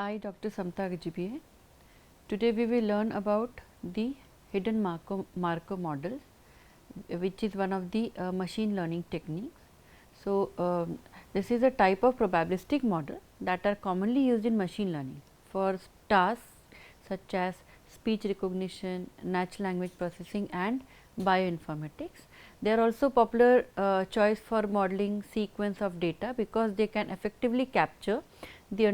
I, Dr. Samta GBA. Today we will learn about the hidden Markov model, which is one of the machine learning techniques. So, this is a type of probabilistic model that are commonly used in machine learning for tasks such as speech recognition, natural language processing and bioinformatics. They are also popular choice for modeling sequence of data because they can effectively capture the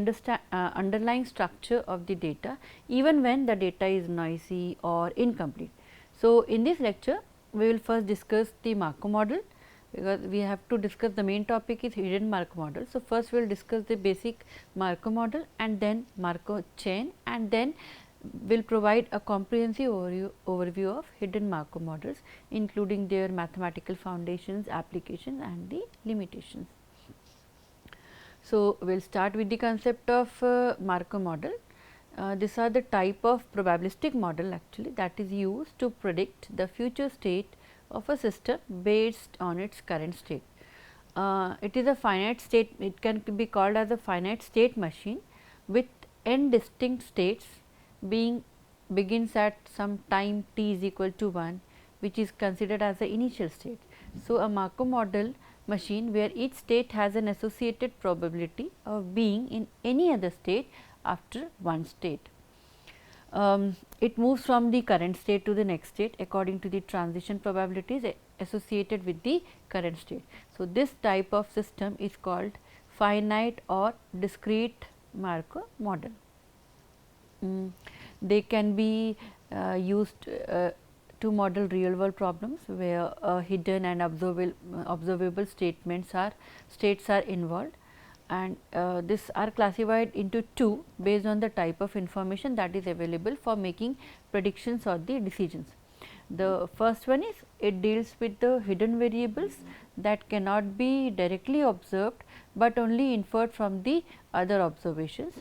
underlying structure of the data even when the data is noisy or incomplete. So, in this lecture we will first discuss the Markov model, because we have to discuss the main topic is hidden Markov model. So, first we will discuss the basic Markov model and then Markov chain, and then we will provide a comprehensive overview of hidden Markov models, including their mathematical foundations, applications and the limitations. So, we will start with the concept of Markov model. These are the type of probabilistic model actually that is used to predict the future state of a system based on its current state. It is a finite state, it can be called as a finite state machine with n distinct states begins at some time t is equal to 1, which is considered as the initial state. So, a Markov model machine where each state has an associated probability of being in any other state after one state. It moves from the current state to the next state according to the transition probabilities associated with the current state. So, this type of system is called finite or discrete Markov model. They can be used to model real world problems where hidden and observable states are involved, and this are classified into two based on the type of information that is available for making predictions or the decisions. The first one is it deals with the hidden variables that cannot be directly observed, but only inferred from the other observations,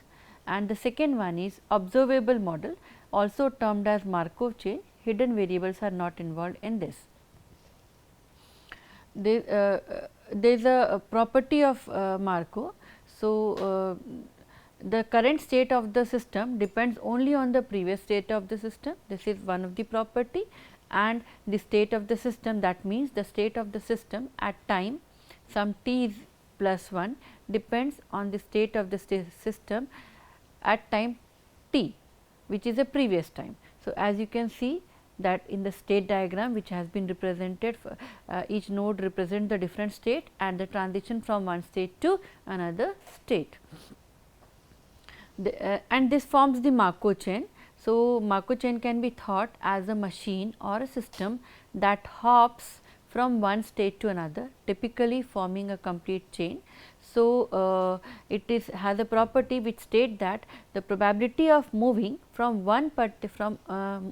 and the second one is observable model, also termed as Markov chain. Hidden variables are not involved in this. There is a property of Markov. So, the current state of the system depends only on the previous state of the system. This is one of the property, and the state of the system, that means the state of the system at time some t is plus 1 depends on the state of the system at time t, which is a previous time. So, as you can see that in the state diagram which has been represented, each node represent the different state and the transition from one state to another state. And this forms the Markov chain. So, Markov chain can be thought as a machine or a system that hops from one state to another, typically forming a complete chain. So, it has a property which state that the probability of moving from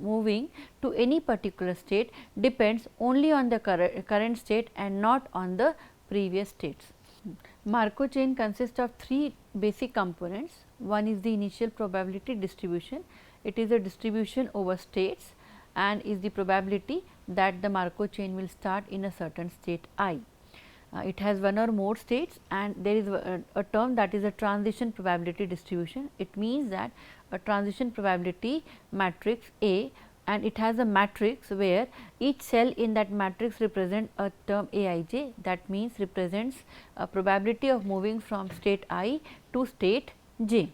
moving to any particular state depends only on the current state and not on the previous states. Markov chain consists of three basic components. One is the initial probability distribution. It is a distribution over states and is the probability that the Markov chain will start in a certain state I. It has one or more states, and there is a term that is a transition probability distribution. It means that a transition probability matrix A, and it has a matrix where each cell in that matrix represent a term Aij, that means represents a probability of moving from state I to state j.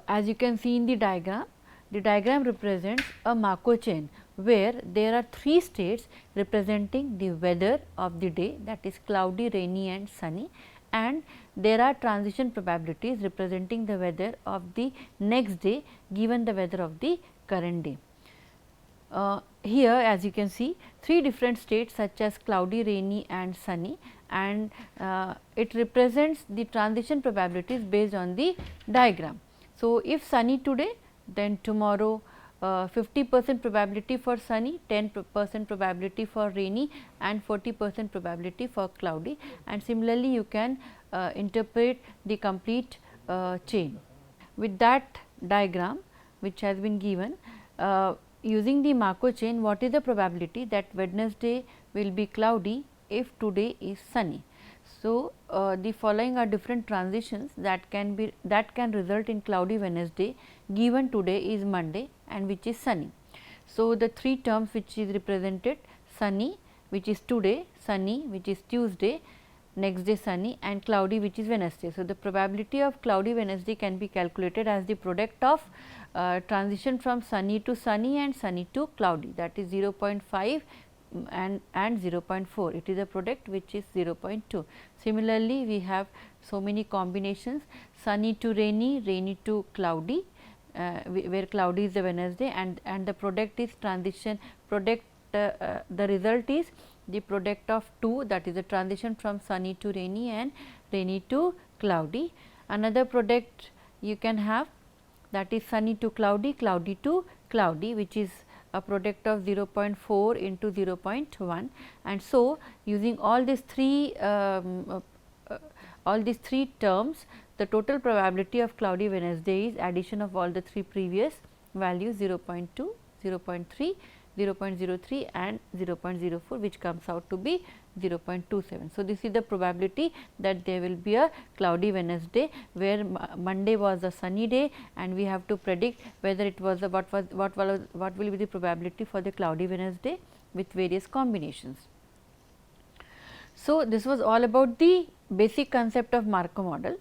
As you can see in the diagram represents a Markov chain where there are three states representing the weather of the day, that is cloudy, rainy and sunny, and there are transition probabilities representing the weather of the next day given the weather of the current day. Here as you can see three different states such as cloudy, rainy and sunny, and it represents the transition probabilities based on the diagram. So, if sunny today, then tomorrow 50% probability for sunny, 10% probability for rainy and 40% probability for cloudy, and similarly you can interpret the complete chain. With that diagram which has been given, using the Markov chain, what is the probability that Wednesday will be cloudy if today is sunny? So, the following are different transitions that can result in cloudy Wednesday, given today is Monday and which is sunny. So, the three terms which is represented: sunny which is today, sunny which is Tuesday, next day sunny, and cloudy which is Wednesday. So, the probability of cloudy Wednesday can be calculated as the product of transition from sunny to sunny and sunny to cloudy, that is 0.5 and 0.4. It is a product which is 0.2. Similarly, we have so many combinations: sunny to rainy, rainy to cloudy, where cloudy is the Wednesday, and the product is transition product. The result is the product of two, that is the transition from sunny to rainy and rainy to cloudy. Another product you can have, that is sunny to cloudy, cloudy to cloudy, which is a product of 0.4 into 0.1, and so using all these three terms, the total probability of cloudy Wednesday is addition of all the three previous values: 0.2, 0.3, 0.03 and 0.04, which comes out to be 0.27. So, this is the probability that there will be a cloudy Wednesday, where Monday was a sunny day, and we have to predict whether it was what will be the probability for the cloudy Wednesday with various combinations. So, this was all about the basic concept of Markov model.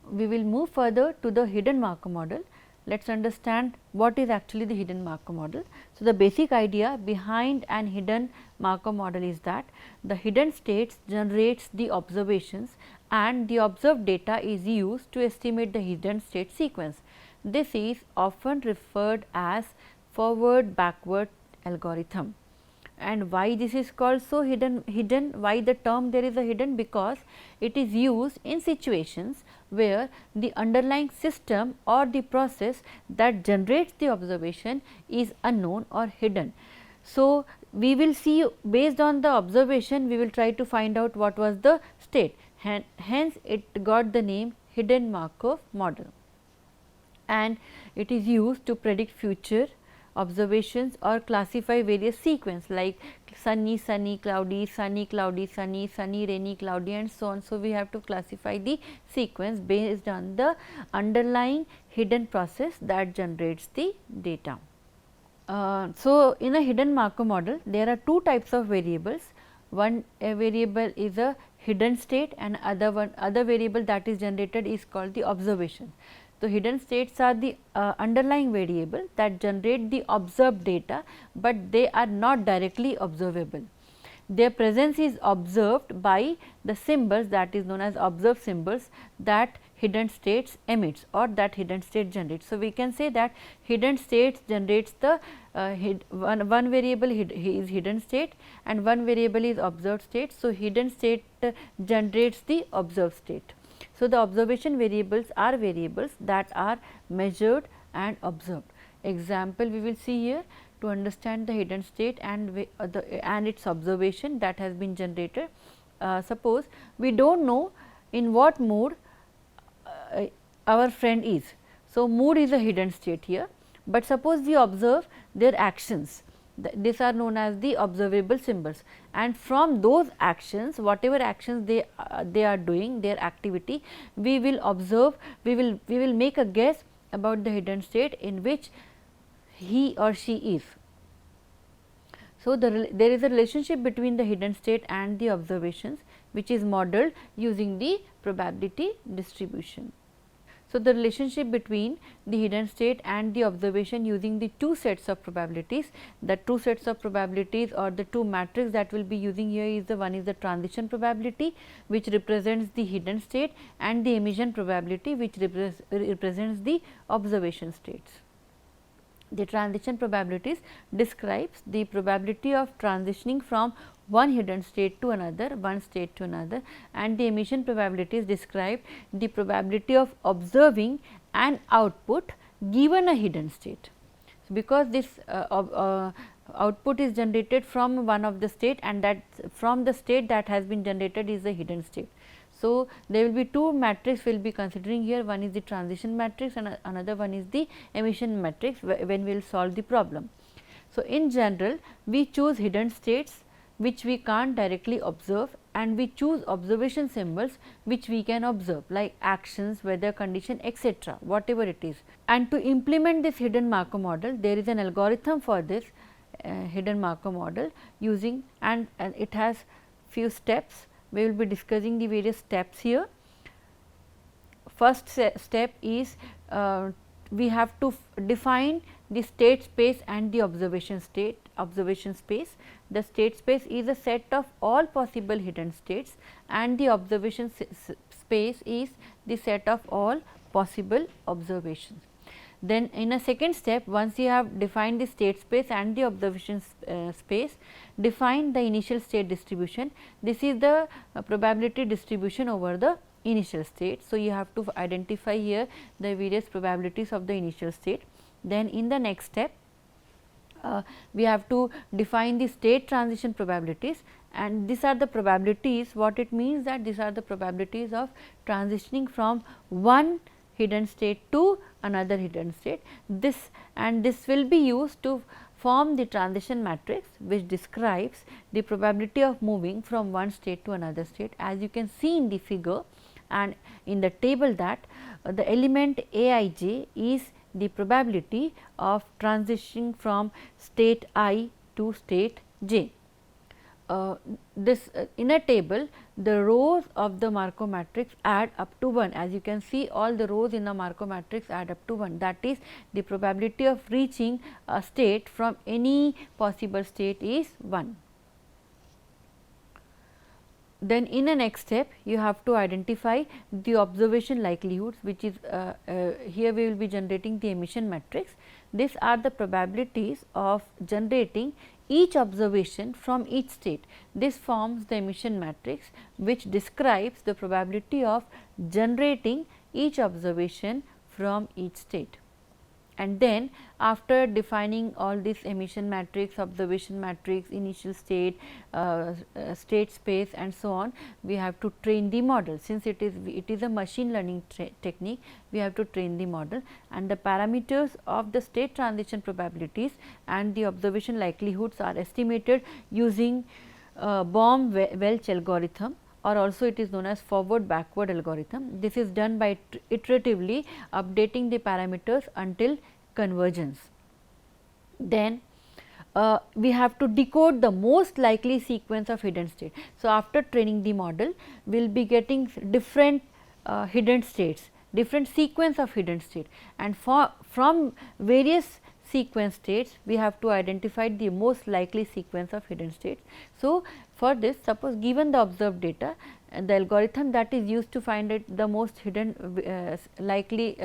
We will move further to the hidden Markov model. Let us understand what is actually the hidden Markov model. So, the basic idea behind an hidden Markov model is that the hidden states generates the observations, and the observed data is used to estimate the hidden state sequence. This is often referred as forward backward algorithm. And why this is called so hidden? Why the term there is a hidden? Because it is used in situations where the underlying system or the process that generates the observation is unknown or hidden. So, we will see, based on the observation, we will try to find out what was the state, hence it got the name hidden Markov model, and it is used to predict future observations or classify various sequence like sunny, sunny, cloudy, sunny, cloudy, sunny, sunny, rainy, cloudy, and so on. So, we have to classify the sequence based on the underlying hidden process that generates the data. So, in a hidden Markov model, there are two types of variables. One variable is a hidden state, and other variable that is generated is called the observation. So, hidden states are the underlying variable that generate the observed data, but they are not directly observable. Their presence is observed by the symbols, that is known as observed symbols, that hidden states emits or that hidden state generates. So, we can say that hidden states generates the one variable is hidden state and one variable is observed state. So, hidden state generates the observed state. So, the observation variables are variables that are measured and observed. Example we will see here to understand the hidden state and its observation that has been generated. Suppose we do not know in what mood our friend is. So, mood is a hidden state here, but suppose we observe their actions. These are known as the observable symbols, and from those actions, whatever actions they are doing, their activity, we will observe, we will make a guess about the hidden state in which he or she is. So, there is a relationship between the hidden state and the observations, which is modeled using the probability distribution. So, the relationship between the hidden state and the observation using the two sets of probabilities, the two sets of probabilities or the two matrices that we will be using here is the one is the transition probability, which represents the hidden state, and the emission probability, which represents the observation states. The transition probabilities describes the probability of transitioning from one hidden state to another, one state to another, and the emission probabilities describe the probability of observing an output given a hidden state. So, because this output is generated from one of the state, and that from the state that has been generated is the hidden state. So, there will be two matrices we will be considering here, one is the transition matrix and another one is the emission matrix when we will solve the problem. So, in general we choose hidden states which we can't directly observe and we choose observation symbols which we can observe, like actions, weather condition, etc., whatever it is. And to implement this hidden Markov model, there is an algorithm for this hidden Markov model using, and it has few steps. We will be discussing the various steps here. First step is we have to define the state space and the observation space. The state space is a set of all possible hidden states, and the observation space is the set of all possible observations. Then in a second step, once you have defined the state space and the observation space, define the initial state distribution. This is the probability distribution over the initial state. So, you have to identify here the various probabilities of the initial state. Then in the next step, we have to define the state transition probabilities, and these are the probabilities. What it means that these are the probabilities of transitioning from one hidden state to another hidden state. This will be used to form the transition matrix, which describes the probability of moving from one state to another state. As you can see in the figure and in the table, that the element Aij is the probability of transitioning from state I to state j. This in a table, the rows of the Markov matrix add up to 1. As you can see, all the rows in the Markov matrix add up to 1. That is, the probability of reaching a state from any possible state is 1. Then in the next step, you have to identify the observation likelihoods, which is here we will be generating the emission matrix. These are the probabilities of generating each observation from each state. This forms the emission matrix, which describes the probability of generating each observation from each state. And then after defining all this emission matrix, observation matrix, initial state, state space and so on, we have to train the model. Since it is a machine learning technique, we have to train the model, and the parameters of the state transition probabilities and the observation likelihoods are estimated using Baum-Welch algorithm, or also it is known as forward backward algorithm. This is done by iteratively updating the parameters until convergence. Then we have to decode the most likely sequence of hidden state. So, after training the model, we will be getting different hidden states, different sequence of hidden state, and from various sequence states, we have to identify the most likely sequence of hidden states. So, for this, suppose given the observed data, the algorithm that is used to find it the most hidden likely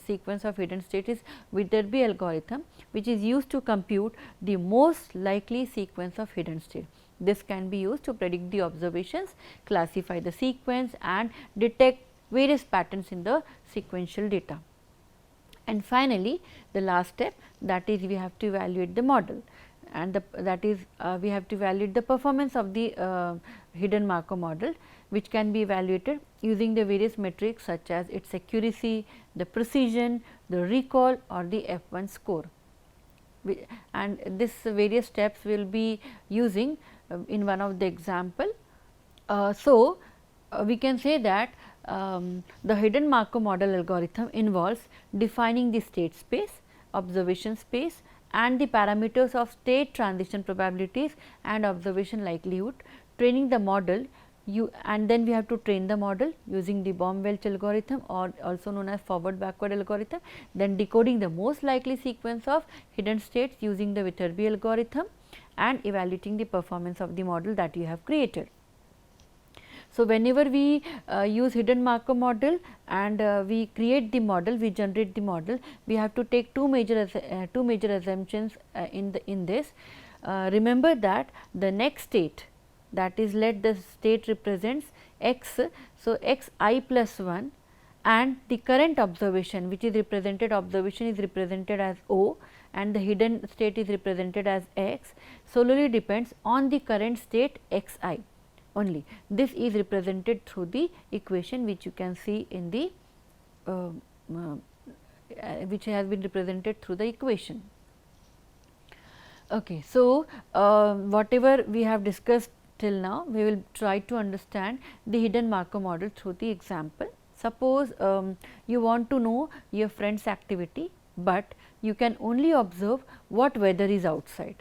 sequence of hidden state is Viterbi algorithm, which is used to compute the most likely sequence of hidden state. This can be used to predict the observations, classify the sequence and detect various patterns in the sequential data. And finally, the last step, that is we have to evaluate the model, and that is we have to evaluate the performance of the hidden Markov model, which can be evaluated using the various metrics such as its accuracy, the precision, the recall or the F1 score. And this various steps we will be using in one of the example. We can say that the hidden Markov model algorithm involves defining the state space, observation space and the parameters of state transition probabilities and observation likelihood, training the model, and then we have to train the model using the Baum-Welch algorithm, or also known as forward backward algorithm, then decoding the most likely sequence of hidden states using the Viterbi algorithm and evaluating the performance of the model that you have created. So, whenever we use hidden Markov model and we create the model, we generate the model, we have to take two major assumptions in this. Remember that the next state, that is, let the state represents x. So, x I plus 1 and the current observation, which is represented as O and the hidden state is represented as x, solely depends on the current state x I only. This is represented through the equation which you can see in the which has been represented through the equation. Okay. So, whatever we have discussed till now we will try to understand the hidden Markov model through the example. Suppose you want to know your friend's activity, but you can only observe what weather is outside.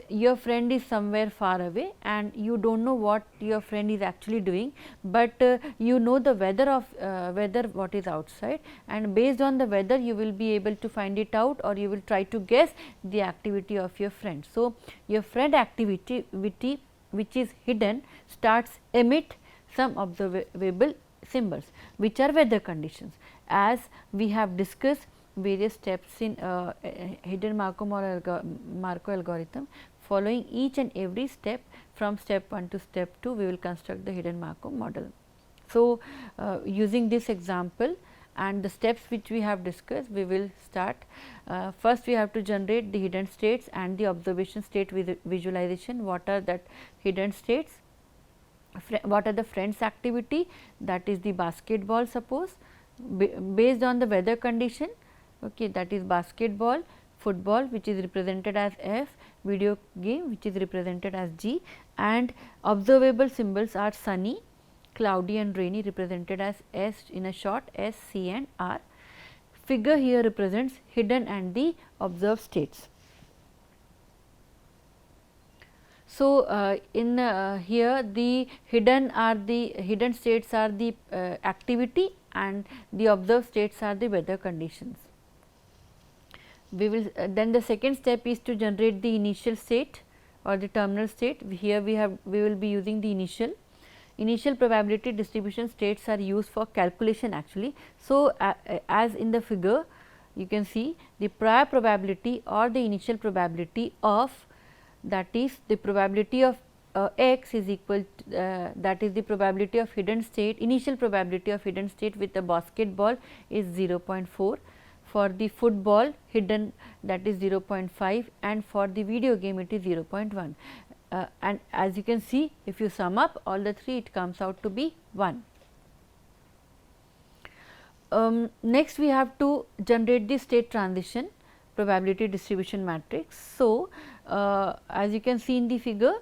Your friend is somewhere far away and you do not know what your friend is actually doing, but you know the weather of weather what is outside, and based on the weather you will be able to find it out, or you will try to guess the activity of your friend. So, your friend activity which is hidden starts emit some observable symbols which are weather conditions. As we have discussed various steps in hidden Markov algorithm, following each and every step from step 1 to step 2 we will construct the hidden Markov model. So, using this example and the steps which we have discussed, we will start. First we have to generate the hidden states and the observation state visualization. What are that hidden states? What are the friend's activity, that is the basketball, suppose based on the weather condition, okay, that is basketball, football which is represented as F, video game which is represented as G, and observable symbols are sunny, cloudy and rainy represented as S in a short, S, C and R. Figure here represents hidden and the observed states. So, in here the hidden states are the activity and the observed states are the weather conditions. We will then the second step is to generate the initial state or the terminal state. Here we will be using the initial probability distribution states are used for calculation actually. So, as in the figure you can see the prior probability or the initial probability of, that is the probability of x is equal to, that is the probability of hidden state, initial probability of hidden state with the basketball is 0.4, for the football hidden that is 0.5, and for the video game it is 0.1. And as you can see, if you sum up all the three, it comes out to be 1. Next we have to generate the state transition probability distribution matrix. So, as you can see in the figure,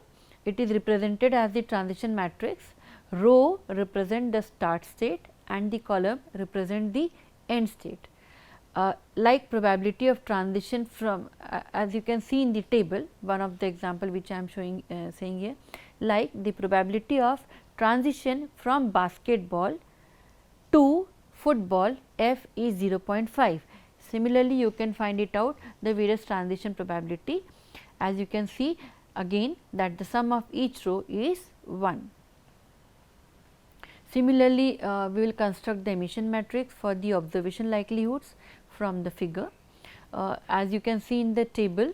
it is represented as the transition matrix. Row represent the start state and the column represent the end state. Like probability of transition from, as you can see in the table, one of the example which I am showing saying here, like the probability of transition from basketball to football F is 0.5. Similarly, you can find it out the various transition probability, as you can see again that the sum of each row is 1. Similarly, we will construct the emission matrix for the observation likelihoods from the figure. As you can see in the table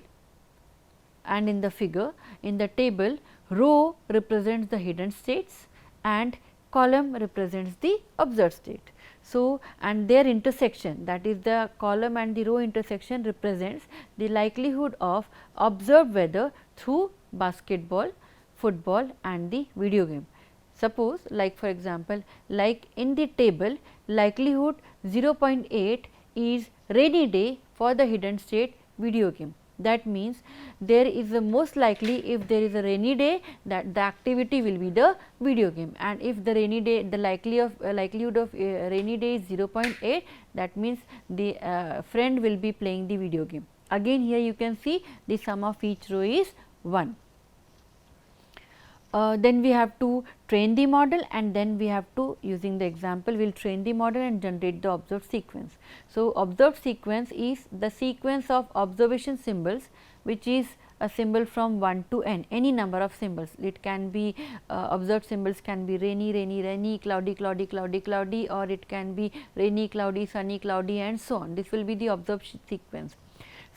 and in the figure, in the table row represents the hidden states and column represents the observed state. So, and their intersection, that is the column and the row intersection represents the likelihood of observed weather through basketball, football and the video game. Suppose like for example, like in the table likelihood 0.8 is rainy day for the hidden state video game. That means, there is the most likely if there is a rainy day that the activity will be the video game, and if the rainy day the likelihood of rainy day is 0.8, that means the friend will be playing the video game. Again here you can see the sum of each row is 1. Then we have to train the model, and then we have to, using the example, we will train the model and generate the observed sequence. So, observed sequence is the sequence of observation symbols, which is a symbol from 1 to n, any number of symbols. It can be observed symbols can be rainy, rainy, rainy, cloudy, cloudy, cloudy, cloudy, or it can be rainy, cloudy, sunny, cloudy and so on. This will be the observed sequence.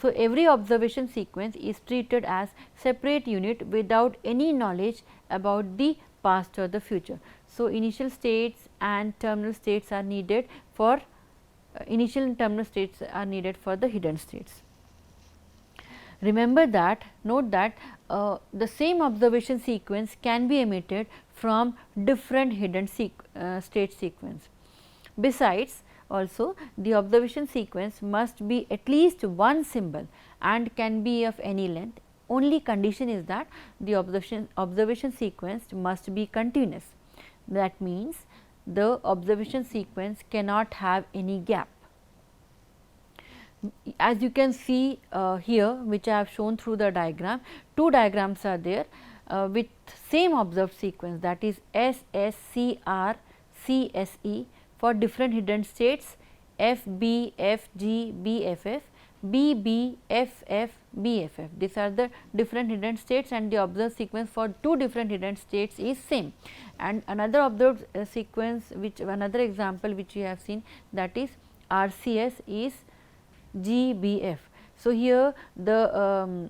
So, every observation sequence is treated as separate unit without any knowledge about the past or the future. So, initial states and terminal states are needed for initial and terminal states are needed for the hidden states. Remember that, note that the same observation sequence can be emitted from different hidden state sequence. Besides, also the observation sequence must be at least one symbol and can be of any length. only condition is that the observation sequence must be continuous. That means the observation sequence cannot have any gap. As you can see here, which I have shown through the diagram, two diagrams are there with same observed sequence, that is S S C R C S E for different hidden states F B F G B F F, B B F F B F F. These are the different hidden states, and the observed sequence for two different hidden states is same. And another observed sequence, which another example which we have seen, that is RCS is GBF. So, here the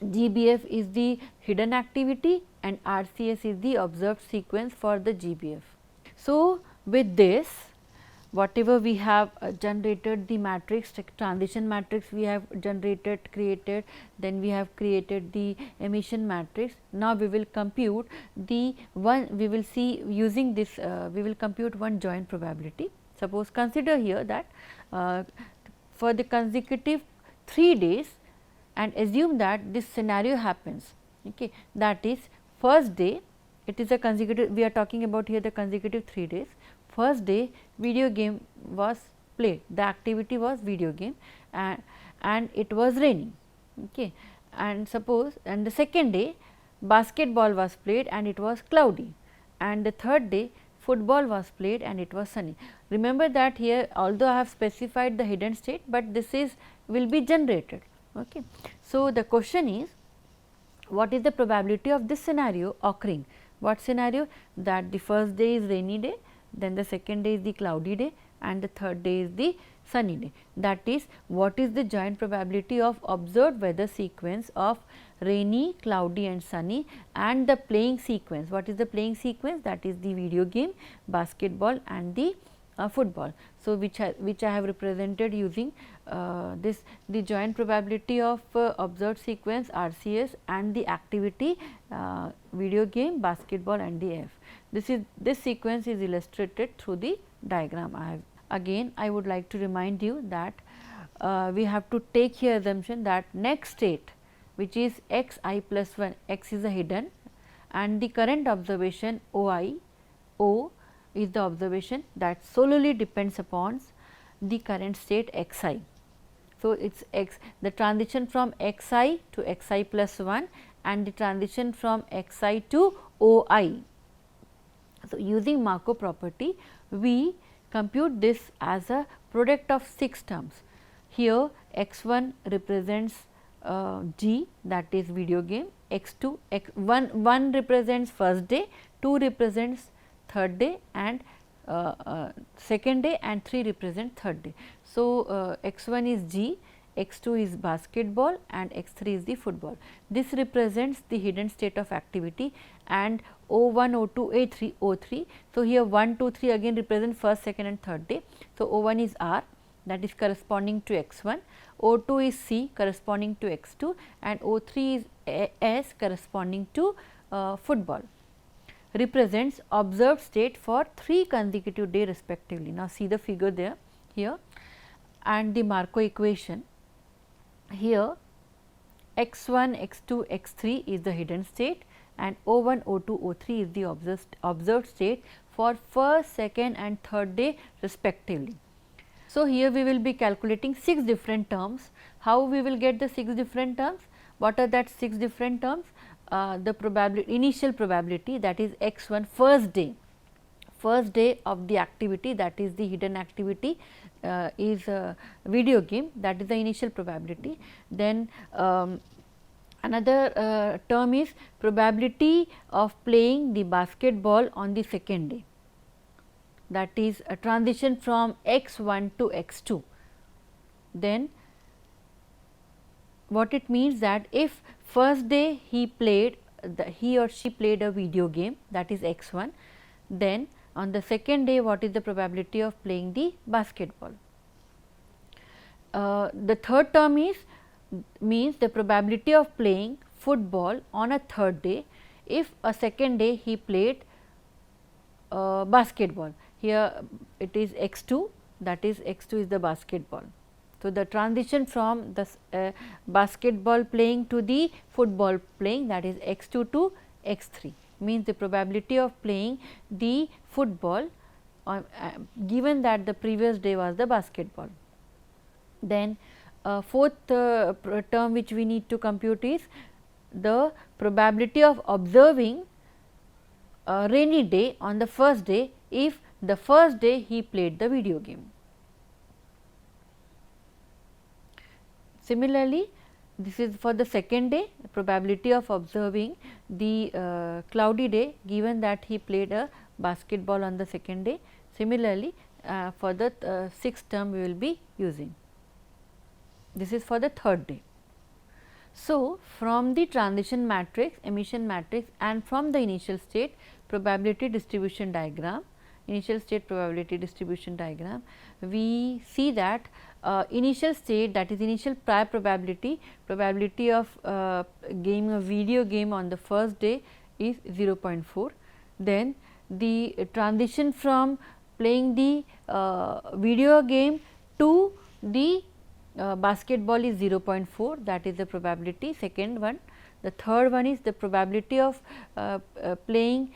GBF is the hidden activity and RCS is the observed sequence for the GBF. So, with this, whatever we have generated, the matrix, transition matrix we have generated, created, then we have created the emission matrix. Now, we will compute the one, we will see using this, we will compute one joint probability. Suppose consider here that for the consecutive 3 days, and assume that this scenario happens, okay, that is first day, it is a consecutive, we are talking about here the consecutive 3 days. First day video game was played, the activity was video game, and it was raining, okay. And suppose, and the second day basketball was played and it was cloudy, and the third day football was played and it was sunny. Remember that here, although I have specified the hidden state, but this is will be generated, okay. So, the question is, what is the probability of this scenario occurring? What scenario? That the first day is rainy day, then the second day is the cloudy day, and the third day is the sunny day. That is, what is the joint probability of observed weather sequence of rainy, cloudy and sunny, and the playing sequence. What is the playing sequence? That is the video game, basketball and the football. So, which I have represented using this, the joint probability of observed sequence RCS and the activity video game, basketball and the F. This sequence is illustrated through the diagram I have. Again, I would like to remind you that we have to take here assumption that next state, which is x I plus 1, x is a hidden, and the current observation O is the observation that solely depends upon the current state x I. So, it is x, the transition from x I to x I plus 1 and the transition from x I to O I. So, using Markov property, we compute this as a product of 6 terms. Here x 1 represents G, that is video game, x 2, x 1 represents first day, 2 represents third day and second day, and 3 represent third day. So, x 1 is G, x 2 is basketball and x 3 is the football. This represents the hidden state of activity, and O 1, O 2, A 3, O 3. So, here 1, 2, 3 again represent first, second and third day. So, O 1 is R, that is corresponding to x 1, O 2 is C corresponding to x 2, and O 3 is S corresponding to football. Represents observed state for 3 consecutive days respectively. Now, see the figure there here and the Markov equation. Here x 1, x 2, x 3 is the hidden state and O 1, O 2, O 3 is the observed state for first, second and third day respectively. So, here we will be calculating 6 different terms. How we will get the 6 different terms? What are that 6 different terms? The probability, initial probability, that is x 1 first day of the activity, that is the hidden activity is video game, that is the initial probability. Then another term is probability of playing the basketball on the second day, that is a transition from x 1 to x 2. Then what it means, that if first day he or she played a video game, that is x 1, then on the second day what is the probability of playing the basketball. The third term means the probability of playing football on a third day if a second day he played basketball. Here it is x 2, that is x 2 is the basketball. So, the transition from the basketball playing to the football playing, that is x2 to x3, means the probability of playing the football given that the previous day was the basketball. Then fourth term which we need to compute is the probability of observing a rainy day on the first day if the first day he played the video game. Similarly, this is for the second day, probability of observing the cloudy day given that he played a basketball on the second day. Similarly, for the sixth term we will be using. This is for the third day. So, from the transition matrix, emission matrix and from the initial state probability distribution diagram, initial state probability distribution diagram, we see that initial state, that is initial prior probability, probability of game a video game on the first day is 0.4. Then the transition from playing the video game to the basketball is 0.4, that is the probability, second one. The third one is the probability of playing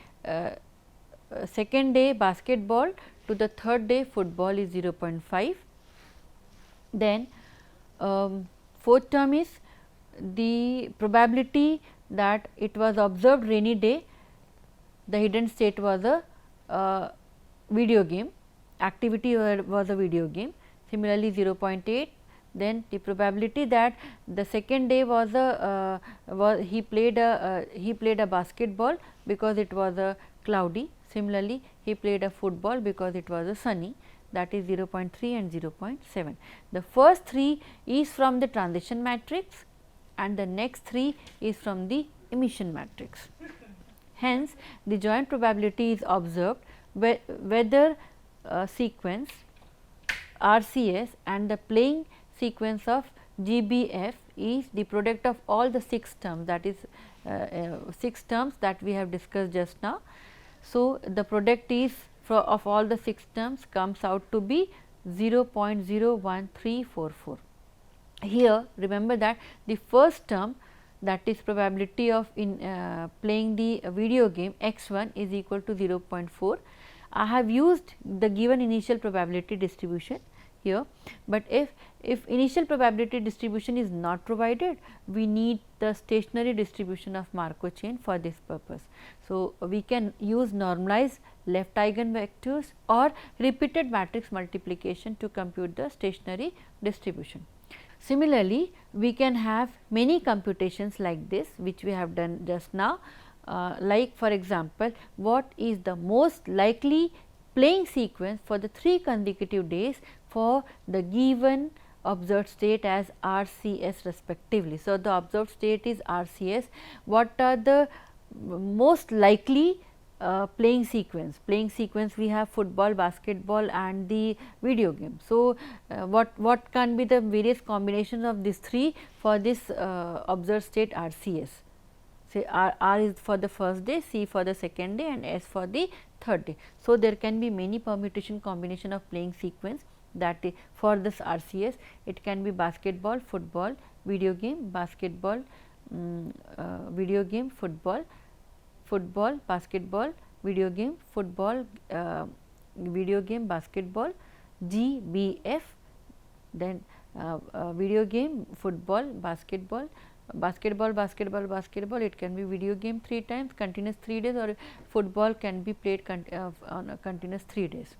second day basketball to the third day football is 0.5. Then fourth term is the probability that it was observed rainy day, the hidden state was a video game, activity was a video game, similarly 0.8. Then the probability that the second day was a he played a basketball because it was a cloudy, similarly he played a football because it was a sunny, that is 0.3 and 0.7. The first three is from the transition matrix and the next three is from the emission matrix. Hence, the joint probability is observed whether sequence RCS and the playing sequence of GBF is the product of all the 6 terms, that is 6 terms that we have discussed just now. So, the product is of all the 6 terms comes out to be 0.01344. Here remember that the first term, that is probability of playing the video game x1 is equal to 0.4. I have used the given initial probability distribution here, but if initial probability distribution is not provided, we need the stationary distribution of Markov chain for this purpose. So, we can use normalized left eigenvectors or repeated matrix multiplication to compute the stationary distribution. Similarly, we can have many computations like this which we have done just now, like for example, what is the most likely playing sequence for the 3 consecutive days for the given observed state as RCS respectively. So, the observed state is RCS. What are the most likely playing sequence? Playing sequence we have football, basketball and the video game. So, what can be the various combinations of these 3 for this observed state RCS? Say R is for the first day, C for the second day and S for the third day. So, there can be many permutation combination of playing sequence, that for this RCS it can be basketball, football, video game, basketball, video game, football, football, basketball, video game, football, video game, basketball, GBF, then video game, football, basketball, basketball, basketball, basketball, it can be video game 3 times, continuous 3 days, or football can be played on a continuous 3 days.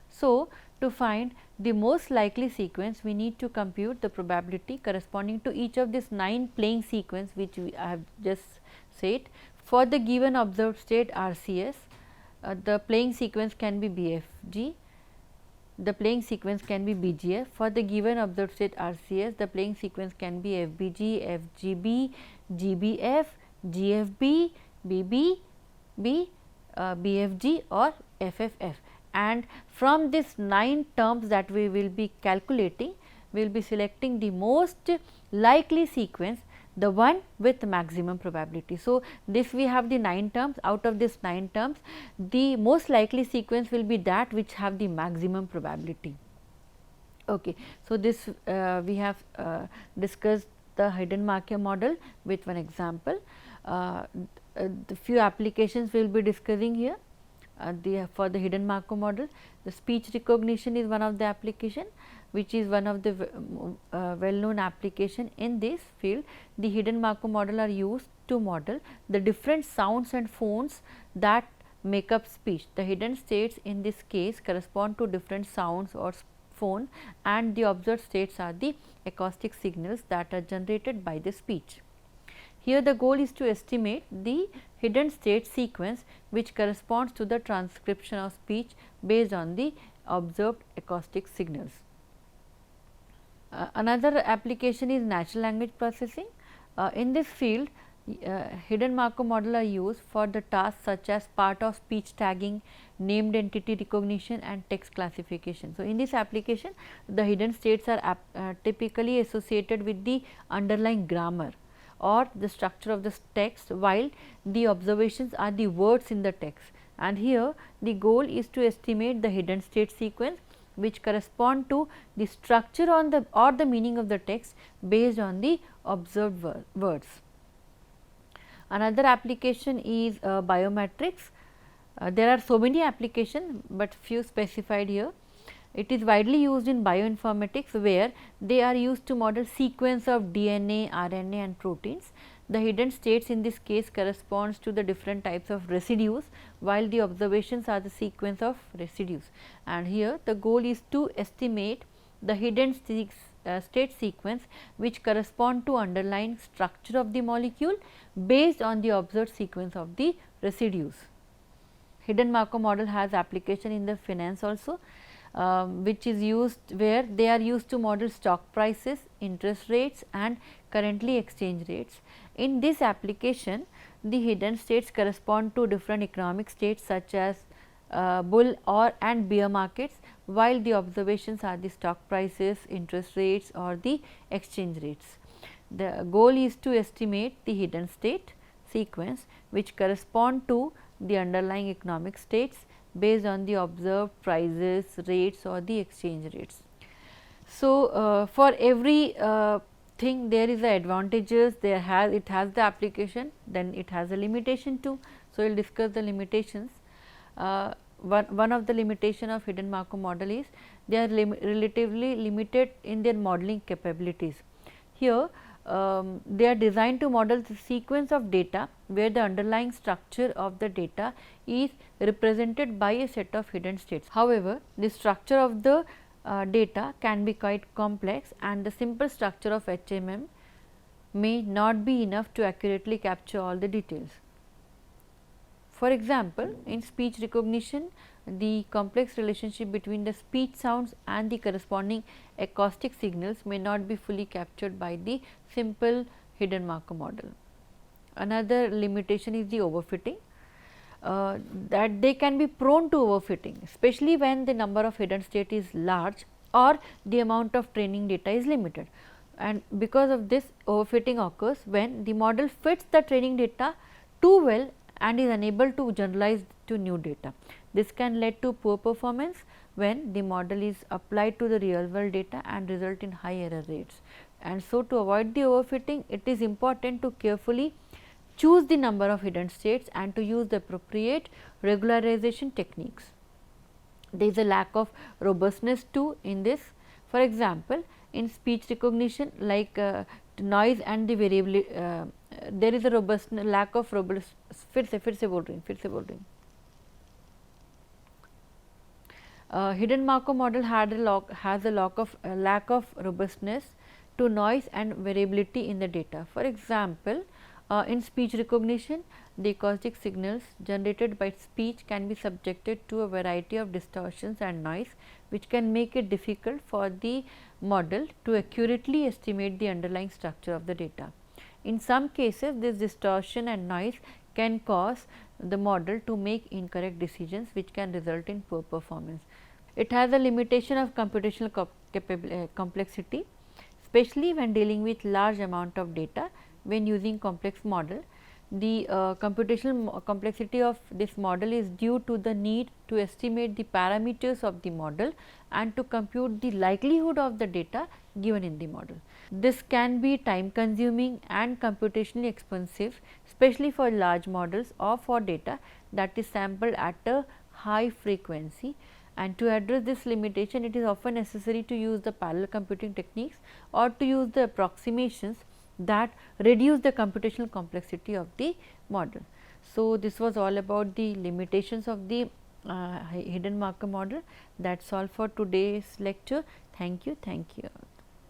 So, to find the most likely sequence, we need to compute the probability corresponding to each of these 9 playing sequence which I have just said. For the given observed state RCS, the playing sequence can be BFG, the playing sequence can be BGF. For the given observed state RCS, the playing sequence can be FBG, FGB, GBF, GFB, BB, BFG or FFF. And from these 9 terms that we will be calculating, we will be selecting the most likely sequence, the one with maximum probability. So, this we have the 9 terms. Out of these 9 terms, the most likely sequence will be that which have the maximum probability. Okay. So, this we have discussed the hidden Markov model with one example. The few applications we will be discussing here. For the hidden Markov model, the speech recognition is one of the application, which is one of the well known application in this field. The hidden Markov model are used to model the different sounds and phones that make up speech. The hidden states in this case correspond to different sounds or phone, and the observed states are the acoustic signals that are generated by the speech. Here the goal is to estimate the hidden state sequence which corresponds to the transcription of speech based on the observed acoustic signals. Another application is natural language processing. In this field, hidden Markov model are used for the tasks such as part of speech tagging, named entity recognition and text classification. So, in this application, the hidden states are typically associated with the underlying grammar or the structure of the text, while the observations are the words in the text. And here the goal is to estimate the hidden state sequence which correspond to the structure on the or the meaning of the text based on the observed words. Another application is biometrics. There are so many applications, but few specified here. It is widely used in bioinformatics, where they are used to model sequence of DNA, RNA and proteins. The hidden states in this case corresponds to the different types of residues, while the observations are the sequence of residues. And here the goal is to estimate the hidden state sequence which correspond to underlying structure of the molecule based on the observed sequence of the residues. Hidden Markov model has application in the finance also, which is used where they are used to model stock prices, interest rates and currently exchange rates. In this application, the hidden states correspond to different economic states such as bull and bear markets, while the observations are the stock prices, interest rates or the exchange rates. The goal is to estimate the hidden state sequence which correspond to the underlying economic states based on the observed prices, rates or the exchange rates. So, for every thing there is the advantages, it has the application, then it has a limitation too. So, we will discuss the limitations. One of the limitation of hidden Markov model is they are relatively limited in their modeling capabilities. Here they are designed to model the sequence of data where the underlying structure of the data is represented by a set of hidden states. However, the structure of the data can be quite complex, and the simple structure of HMM may not be enough to accurately capture all the details. For example, in speech recognition, the complex relationship between the speech sounds and the corresponding acoustic signals may not be fully captured by the simple hidden Markov model. Another limitation is the overfitting, that they can be prone to overfitting, especially when the number of hidden state is large or the amount of training data is limited. And because of this, overfitting occurs when the model fits the training data too well and is unable to generalize to new data. This can lead to poor performance when the model is applied to the real world data and result in high error rates. And so, to avoid the overfitting, it is important to carefully choose the number of hidden states and to use the appropriate regularization techniques. There is a lack of robustness too in this. For example, in speech recognition, like noise and the variability, there is a lack of robust. Hidden Markov model has a lack of robustness to noise and variability in the data. For example, in speech recognition, the acoustic signals generated by speech can be subjected to a variety of distortions and noise, which can make it difficult for the model to accurately estimate the underlying structure of the data. In some cases, this distortion and noise can cause the model to make incorrect decisions, which can result in poor performance. It has a limitation of computational complexity, especially when dealing with large amount of data. When using complex model, The computational complexity of this model is due to the need to estimate the parameters of the model and to compute the likelihood of the data given in the model. This can be time consuming and computationally expensive, especially for large models or for data that is sampled at a high frequency. And to address this limitation, it is often necessary to use the parallel computing techniques or to use the approximations that reduce the computational complexity of the model. So, this was all about the limitations of the hidden Markov model. That is all for today's lecture. Thank you. Thank you.